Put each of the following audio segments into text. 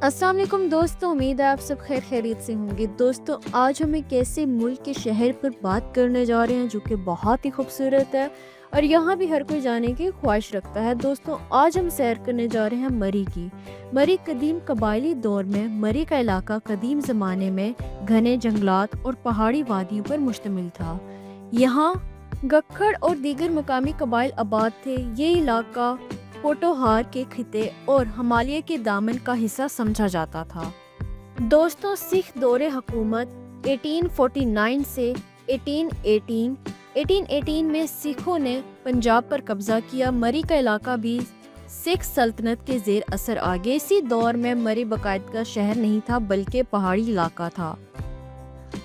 अस्सलाम वालेकुम दोस्तों, उम्मीद है आप सब खैर खैरियत से होंगे। दोस्तों, आज हम एक ऐसे मुल्क के शहर पर बात करने जा रहे हैं जो कि बहुत ही खूबसूरत है और यहाँ भी हर कोई जाने की ख्वाहिश रखता है। दोस्तों, आज हम सैर करने जा रहे हैं मरी की। मरी कदीम कबायली दौर में मरी का इलाका कदीम ज़माने में घने जंगलात और पहाड़ी वादियों पर मुश्तमिल था। यहाँ गक्खड़ और दीगर मकामी कबाइल आबाद थे। ये इलाका पोटोहार के खिते और हिमालय के दामन का हिस्सा समझा जाता था। दोस्तों, सिख दौरे हुकूमत 1849 से 1818 में सिखों ने पंजाब पर कब्जा किया। मरी का इलाका भी सिख सल्तनत के जेर असर आ गया। इसी दौर में मरी बाकायदा शहर नहीं था बल्कि पहाड़ी इलाका था।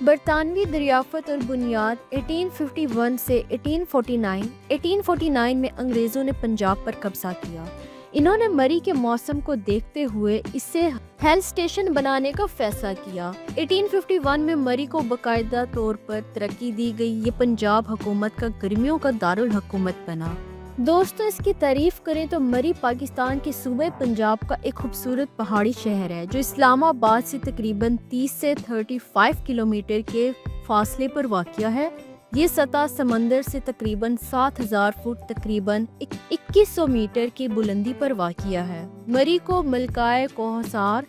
बरतानवी दरियाफत और बुनियाद 1851 से 1849 में अंग्रेज़ों ने पंजाब पर कब्जा किया। इन्होंने मरी के मौसम को देखते हुए इसे हिल स्टेशन बनाने का फैसला किया। 1851 में मरी को बाकायदा तौर पर तरक्की दी गई। ये पंजाब हुकूमत का गर्मियों का दारुल हुकूमत बना। दोस्तों, इसकी तारीफ करें तो मरी पाकिस्तान के सूबे पंजाब का एक खूबसूरत पहाड़ी शहर है जो इस्लामाबाद से तकरीबन 30 से 35 किलोमीटर के फासले पर वाक़िया है। ये सतह समंदर से तकरीबन 7000 फुट तकरीबन 2100 मीटर की बुलंदी पर वाक़िया है। मरी को मलकाए कोहसार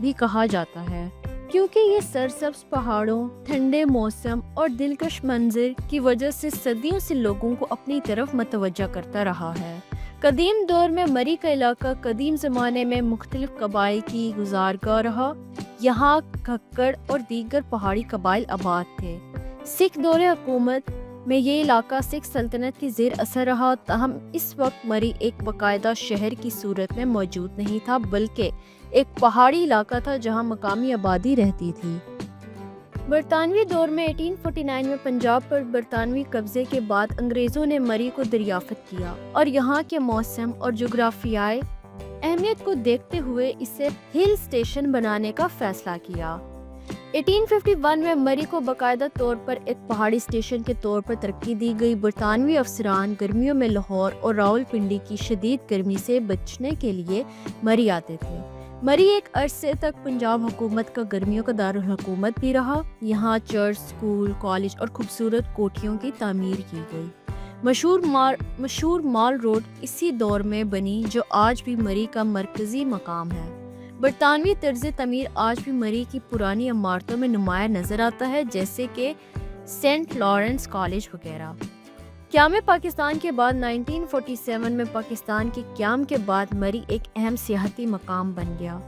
भी कहा जाता है क्योंकि ये सरसब्ज पहाड़ों, ठंडे मौसम और दिलकश मंजर की वजह से सदियों से लोगों को अपनी तरफ मतवज्जा करता रहा है। कदीम दौर में मरी का इलाका कदीम ज़माने में मुख्तलिफ कबाइल की गुज़ारगाह रहा। यहाँ खक्कड़ और दीगर पहाड़ी कबाइल आबाद थे। सिख दौरे हुकूमत में ये इलाका सिख सल्तनत की जेर असर रहा। ताहम इस वक्त मरी एक बाकायदा शहर की सूरत में मौजूद नहीं था बल्कि एक पहाड़ी इलाका था जहां मकामी आबादी रहती थी। बरतानवी दौर में 1849 में पंजाब पर बरतानवी कब्जे के बाद अंग्रेज़ों ने मरी को दरियाफ्त किया और यहाँ के मौसम और जोग्राफियाई अहमियत को देखते हुए इसे हिल स्टेशन बनाने का फैसला किया। 1851 में मरी को बाकायदा तौर पर एक पहाड़ी स्टेशन के तौर पर तरक्की दी गई। बरतानवी अफसरान गर्मियों में लाहौर और रावलपिंडी की शदीद गर्मी से बचने के लिए मरी आते थे। मरी एक अरसे तक पंजाब हुकूमत का गर्मियों का दारुल हुकूमत भी रहा। यहाँ चर्च, स्कूल, कॉलेज और खूबसूरत कोठियों की तामीर की गई। मशहूर माल रोड इसी दौर में बनी जो आज भी मरी का मरकजी मकाम है। बरतानवी तर्ज तमीर आज भी मरी की पुरानी इमारतों में नुमाया नजर आता है, जैसे कि सेंट लॉरेंस कॉलेज वगैरह। क़याम पाकिस्तान के बाद 1947 में पाकिस्तान के क़याम के बाद मरी एक अहम सियाहती मकाम बन गया।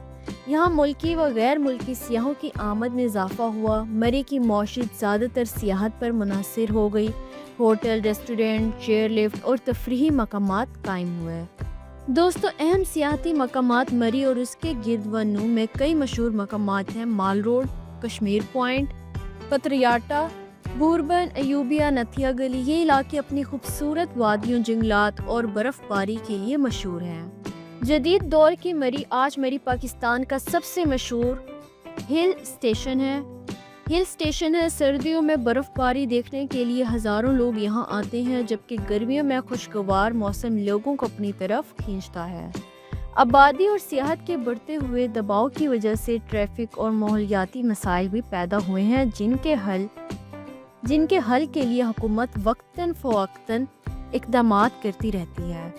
यहाँ मुल्की व गैर मुल्की सियाहों की आमद में इजाफा हुआ। मरी की मौशियत ज़्यादातर सियाहत पर मुनहसर हो गई। होटल, रेस्टोरेंट, चेयर लिफ्ट और तफरीही मकामात कायम हुए। दोस्तों, अहम सियाहती मकामात मरी और उसके गिरदवनू में कई मशहूर मकामात हैं। माल रोड, कश्मीर पॉइंट, पतरियाटा, बूरबन, अयूबिया, नथिया गली। ये इलाके अपनी खूबसूरत वादियों, जंगलात और बर्फबारी के लिए मशहूर हैं। जदीद दौर की मरी आज मरी पाकिस्तान का सबसे मशहूर हिल स्टेशन है। सर्दियों में बर्फबारी देखने के लिए हज़ारों लोग यहाँ आते हैं जबकि गर्मियों में खुशगवार मौसम लोगों को अपनी तरफ खींचता है। आबादी और सियाहत के बढ़ते हुए दबाव की वजह से ट्रैफिक और माहौलियाती मसाइल भी पैदा हुए हैं जिनके हल के लिए हुकूमत वक्तन फ़वक्तन इक़दामात करती रहती है।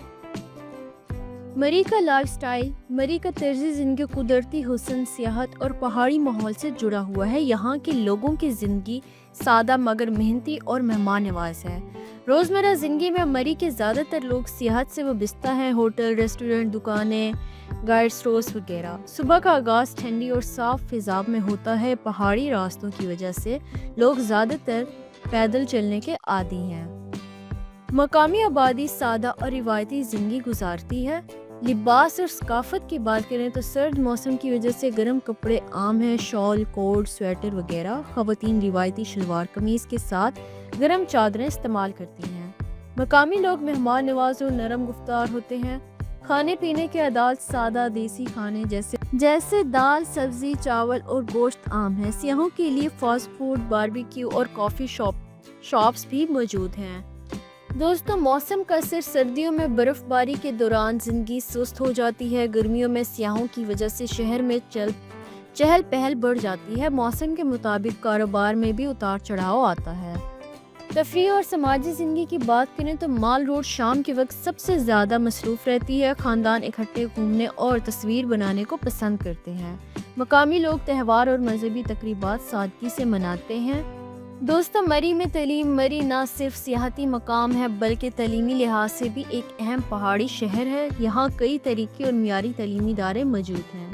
मरी का लाइफस्टाइल, मरी का तर्ज़ ज़िंदगी कुदरती हुस्न, सियाहत और पहाड़ी माहौल से जुड़ा हुआ है। यहाँ के लोगों की ज़िंदगी सादा मगर मेहनती और मेहमान नवाज है। रोज़मर्रा ज़िंदगी में मरी के ज़्यादातर लोग सियाहत से वाबस्ता हैं। होटल, रेस्टोरेंट, दुकानें, गाइड स्टोर्स वगैरह। सुबह का आगाज़ ठंडी और साफ फिज़ा में होता है। पहाड़ी रास्तों की वजह से लोग ज़्यादातर पैदल चलने के आदी हैं। मकामी आबादी सादा और रिवायती ज़िंदगी गुजारती है। लिबास और सकाफत की बात करें तो सर्द मौसम की वजह से गर्म कपड़े आम हैं। शॉल, कोट, स्वेटर वगैरह। ख़वातीन रिवायती शलवार कमीज़ के साथ गर्म चादरें इस्तेमाल करती हैं। मकामी लोग मेहमान नवाज और नरम गुफ्तार होते हैं। खाने पीने के आदात सादा देसी खाने जैसे दाल, सब्जी, चावल और गोश्त आम है। सियाहों के लिए फास्ट फूड, बारबेक्यू और कॉफ़ी शॉप्स भी मौजूद हैं। دوستوں موسم کا اثر سردیوں میں برف باری کے دوران زندگی سست ہو جاتی ہے، گرمیوں میں سیاحوں کی وجہ سے شہر میں چہل پہل بڑھ جاتی ہے، موسم کے مطابق کاروبار میں بھی اتار چڑھاؤ آتا ہے۔ تفریح اور سماجی زندگی کی بات کریں تو مال روڈ شام کے وقت سب سے زیادہ مصروف رہتی ہے، خاندان اکٹھے گھومنے اور تصویر بنانے کو پسند کرتے ہیں، مقامی لوگ تہوار اور مذہبی تقریبات سادگی سے مناتے ہیں۔ دوستوں مری میں تعلیم، مری نہ صرف سیاحتی مقام ہے بلکہ تعلیمی لحاظ سے بھی ایک اہم پہاڑی شہر ہے، یہاں کئی طریقے اور معیاری تعلیمی ادارے موجود ہیں۔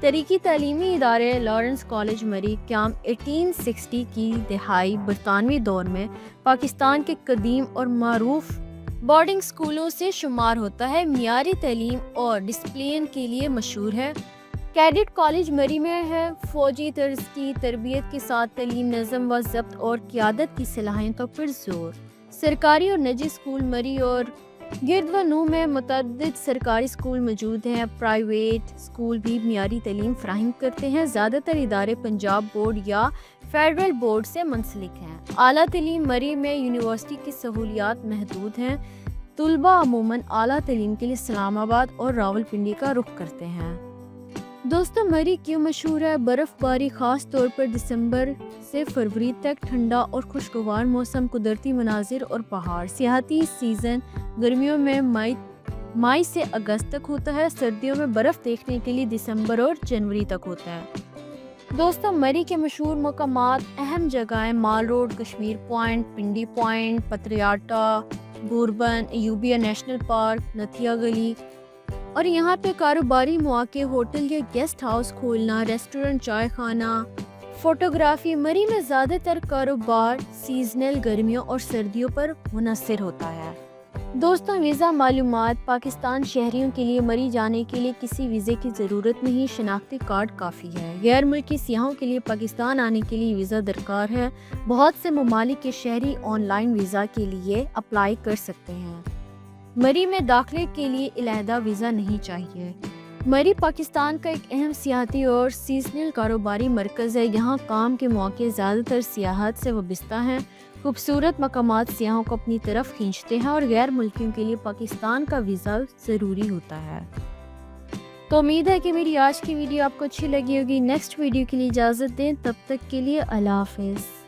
تاریخی تعلیمی ادارے لارنس کالج مری قیام 1860 کی دہائی برطانوی دور میں پاکستان کے قدیم اور معروف بورڈنگ سکولوں سے شمار ہوتا ہے، معیاری تعلیم اور ڈسپلن کے لیے مشہور ہے۔ کیڈٹ کالج مری میں ہے، فوجی طرز کی تربیت کے ساتھ تعلیم، نظم و ضبط اور قیادت کی صلاحیتوں پر زور۔ سرکاری اور نجی سکول مری اور گرد و نواح میں متعدد سرکاری سکول موجود ہیں، پرائیویٹ سکول بھی معیاری تعلیم فراہم کرتے ہیں، زیادہ تر ادارے پنجاب بورڈ یا فیڈرل بورڈ سے منسلک ہیں۔ اعلیٰ تعلیم مری میں یونیورسٹی کی سہولیات محدود ہیں، طلباء عموماً اعلیٰ تعلیم کے لیے اسلام آباد اور راولپنڈی کا رخ کرتے ہیں۔ دوستوں مری کیوں مشہور ہے؟ برف باری، خاص طور پر دسمبر سے فروری تک، ٹھنڈا اور خوشگوار موسم، قدرتی مناظر اور پہاڑ۔ سیاحتی سیزن گرمیوں میں مئی سے اگست تک ہوتا ہے، سردیوں میں برف دیکھنے کے لیے دسمبر اور جنوری تک ہوتا ہے۔ دوستوں مری کے مشہور مقامات، اہم جگہیں Mall Road, Kashmir Point, Pindi Point, Patriata, Bhurban, Ayubia National Park, Nathia Gali, اور یہاں پہ کاروباری مواقع، ہوٹل یا گیسٹ ہاؤس کھولنا، ریسٹورنٹ، چائے خانہ، فوٹوگرافی۔ مری میں زیادہ تر کاروبار سیزنل گرمیوں اور سردیوں پر منحصر ہوتا ہے۔ دوستوں ویزا معلومات، پاکستان شہریوں کے لیے مری جانے کے لیے کسی ویزے کی ضرورت نہیں، شناختی کارڈ کافی ہے۔ غیر ملکی سیاحوں کے لیے پاکستان آنے کے لیے ویزا درکار ہے، بہت سے ممالک کے شہری آن لائن ویزا کے لیے اپلائی کر سکتے ہیں۔ مری میں داخلے کے لیے علیحدہ ویزا نہیں چاہیے۔ مری پاکستان کا ایک اہم سیاحتی اور سیزنل کاروباری مرکز ہے، یہاں کام کے مواقع زیادہ تر سیاحت سے وابستہ ہیں، خوبصورت مقامات سیاحوں کو اپنی طرف کھینچتے ہیں اور غیر ملکیوں کے لیے پاکستان کا ویزا ضروری ہوتا ہے۔ تو امید ہے کہ میری آج کی ویڈیو آپ کو اچھی لگی ہوگی۔ نیکسٹ ویڈیو کے لیے اجازت دیں، تب تک کے لیے اللہ حافظ۔